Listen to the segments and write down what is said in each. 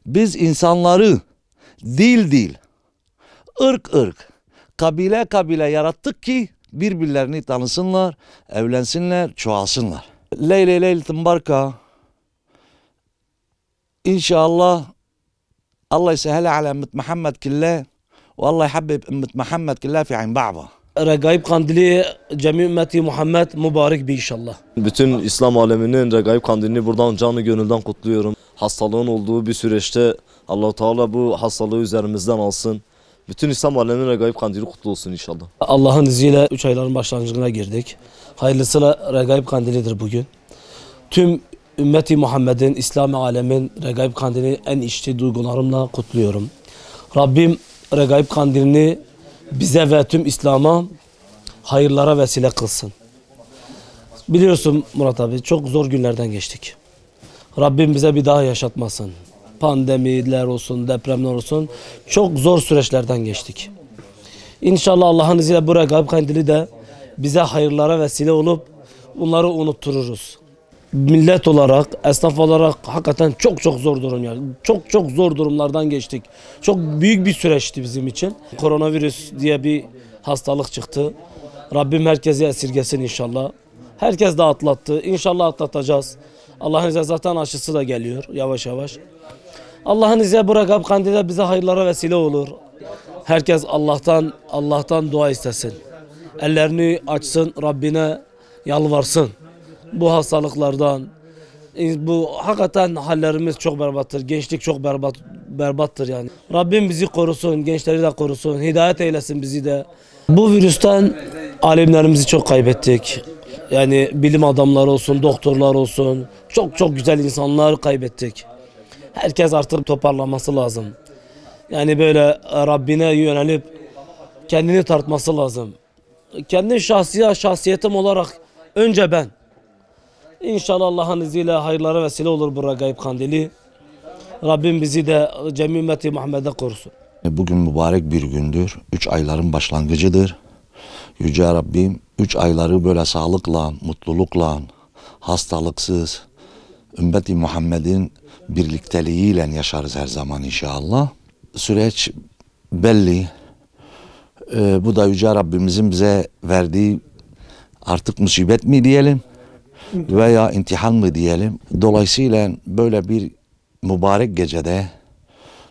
Biz insanları dil, ırk, kabile yarattık ki birbirlerini tanısınlar, evlensinler, çoğalsınlar. Leyletin barka. İnşallah Allah yesehel ala ümmet Muhammed kille ve Allah yhabbib ümmet Muhammed kille fi ayn ba'da. Regaib Kandili cemi ümmeti Muhammed mübarek bir inşallah. Bütün İslam aleminin Regaib Kandilini buradan canı gönülden kutluyorum. Hastalığın olduğu bir süreçte Allah-u Teala bu hastalığı üzerimizden alsın. Bütün İslam aleminin Regaib Kandili kutlu olsun inşallah. Allah'ın izniyle 3 ayların başlangıcına girdik. Hayırlısıyla Regaib Kandilidir bugün. Tüm ümmeti Muhammed'in, İslam alemin Regaib Kandilini en içli duygularımla kutluyorum. Rabbim Regaib Kandilini bize ve tüm İslam'a hayırlara vesile kılsın. Biliyorsun Murat abi, çok zor günlerden geçtik. Rabbim bize bir daha yaşatmasın. Pandemiler olsun, depremler olsun, çok zor süreçlerden geçtik. İnşallah Allah'ın izniyle bu Regaib Kandili de bize hayırlara vesile olup bunları unuttururuz. Millet olarak, esnaf olarak hakikaten çok zor durum yani. Çok zor durumlardan geçtik. Çok büyük bir süreçti bizim için. Koronavirüs diye bir hastalık çıktı. Rabbim herkesi esirgesin inşallah. Herkes de atlattı. İnşallah atlatacağız. Allah'ın izniyle zaten aşısı da geliyor yavaş yavaş. Allah'ın izniyle bu Regaib Kandili bize hayırlara vesile olur. Herkes Allah'tan dua istesin. Ellerini açsın, Rabbine yalvarsın. Bu hastalıklardan, bu hakikaten hallerimiz çok berbattır. Gençlik çok berbattır yani. Rabbim bizi korusun, gençleri de korusun, hidayet eylesin bizi de. Bu virüsten alimlerimizi çok kaybettik. Yani bilim adamları olsun, doktorlar olsun, çok güzel insanlar kaybettik. Herkes artık toparlanması lazım. Yani böyle Rabbine yönelip kendini tartması lazım. Kendi şahsiyetim olarak önce ben. İnşallah Allah'ın izniyle hayırlara vesile olur bu Regaib Kandili. Rabbim bizi de cemi ümmeti Muhammed'e korusun. Bugün mübarek bir gündür. 3 ayların başlangıcıdır. Yüce Rabbim 3 ayları böyle sağlıkla, mutlulukla, hastalıksız, ümmeti Muhammed'in birlikteliğiyle yaşarız her zaman inşallah. Süreç belli. Bu da Yüce Rabbimizin bize verdiği artık musibet mi diyelim veya imtihan mı diyelim. Dolayısıyla böyle bir mübarek gecede,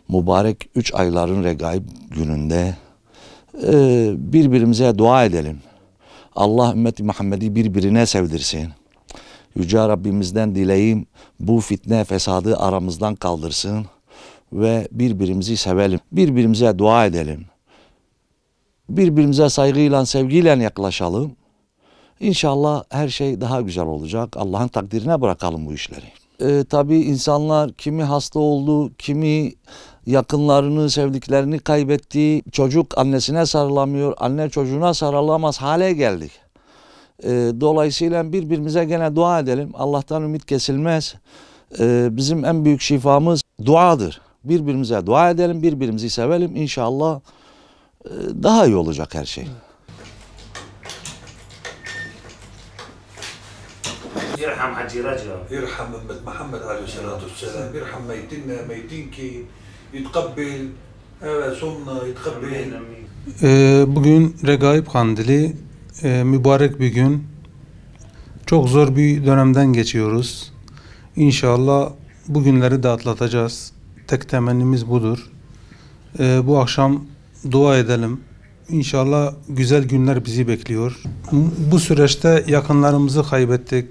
mübarek 3 ayların Regaib gününde birbirimize dua edelim. Allah ümmeti Muhammed'i birbirine sevdirsin. Yüce Rabbimizden dileğim bu fitne fesadı aramızdan kaldırsın ve birbirimizi sevelim. Birbirimize dua edelim. Birbirimize saygıyla, sevgiyle yaklaşalım. İnşallah her şey daha güzel olacak. Allah'ın takdirine bırakalım bu işleri. Tabii insanlar kimi hasta oldu, kimi yakınlarını, sevdiklerini kaybetti. Çocuk annesine sarılamıyor, anne çocuğuna sarılamaz hale geldik. Dolayısıyla birbirimize gene dua edelim. Allah'tan ümit kesilmez. Bizim en büyük şifamız duadır. Birbirimize dua edelim, birbirimizi sevelim. İnşallah daha iyi olacak her şey. يرحم حجي رجب يرحم أمة محمد عليه الصلاة والسلام يرحم ميتنا ميتينك يتقبل صمنا يتقبل. Bugün Regaib Kandili mübarek bir gün. Çok zor bir dönemden geçiyoruz. İnşallah bu günleri de atlatacağız. Tek temennimiz budur. Bu akşam dua edelim. İnşallah güzel günler bizi bekliyor. Bu süreçte yakınlarımızı kaybettik.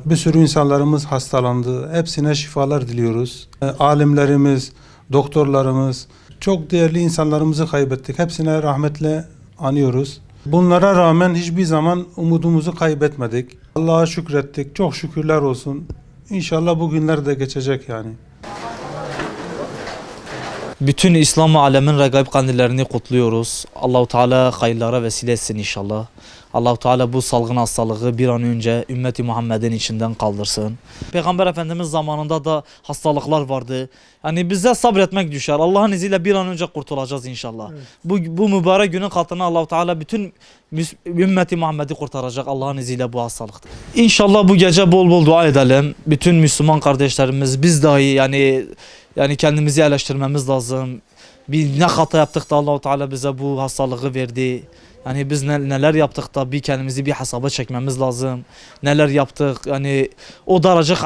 Bir sürü insanlarımız hastalandı. Hepsine şifalar diliyoruz. Alimlerimiz, doktorlarımız, çok değerli insanlarımızı kaybettik. Hepsine rahmetle anıyoruz. Bunlara rağmen hiçbir zaman umudumuzu kaybetmedik. Allah'a şükrettik. Çok şükürler olsun. İnşallah bu günler de geçecek yani. Bütün İslam alemin regaib kandillerini kutluyoruz. Allahu Teala hayırlara vesile etsin inşallah. Allahu Teala bu salgın hastalığı bir an önce ümmeti Muhammed'in içinden kaldırsın. Peygamber Efendimiz zamanında da hastalıklar vardı. Yani bize sabretmek düşer. Allah'ın izniyle bir an önce kurtulacağız inşallah. Evet. Bu mübarek günün katına Allahu Teala bütün ümmeti Muhammed'i kurtaracak Allah'ın izniyle bu hastalıkta. İnşallah bu gece bol bol dua edelim. Bütün Müslüman kardeşlerimiz biz dahi yani kendimizi eleştirmemiz lazım. Bir ne hata yaptık da Allahu Teala bize bu hastalığı verdi. Yani biz neler yaptık da bir kendimizi bir hesaba çekmemiz lazım. Neler yaptık yani o daracık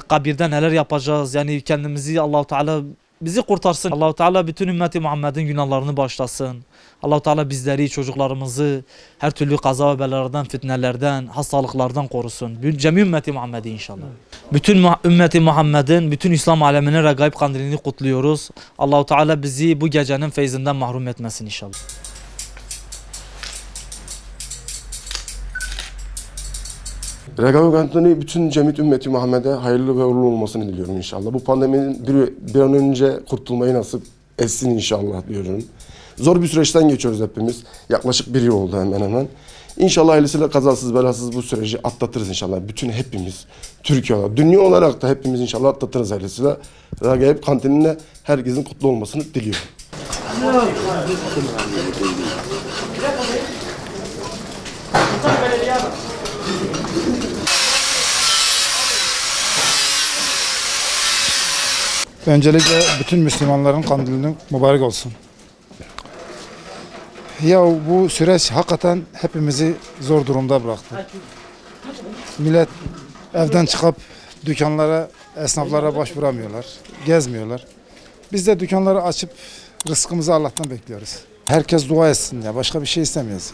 kabirde neler yapacağız. Yani kendimizi Allahu Teala bizi kurtarsın. Allahu Teala bütün ümmeti Muhammed'in günahlarını bağışlasın. Allahu Teala bizleri, çocuklarımızı her türlü kaza ve belalardan, fitnelerden, hastalıklardan korusun. Cemi ümmeti Muhammed'i inşallah. Bütün ümmeti Muhammed'in, bütün İslam aleminin regaib kandilini kutluyoruz. Allahu Teala bizi bu gecenin feyzinden mahrum etmesin inşallah. Regaib Kandili bütün cemiyet ümmeti Muhammed'e hayırlı ve uğurlu olmasını diliyorum inşallah. Bu pandeminin bir an önce kurtulmayı nasip etsin inşallah diyorum. Zor bir süreçten geçiyoruz hepimiz. Yaklaşık bir yıl oldu hemen hemen. İnşallah hayırlısıyla kazasız belasız bu süreci atlatırız inşallah. Bütün hepimiz Türkiye olarak, dünya olarak da hepimiz inşallah atlatırız hayırlısıyla. Regaib Kandili'ne herkesin kutlu olmasını diliyorum. Öncelikle bütün Müslümanların kandilinin mübarek olsun. Ya bu süreç hakikaten hepimizi zor durumda bıraktı. Millet evden çıkıp dükkanlara, esnaflara başvuramıyorlar, gezmiyorlar. Biz de dükkanları açıp rızkımızı Allah'tan bekliyoruz. Herkes dua etsin ya, başka bir şey istemiyoruz.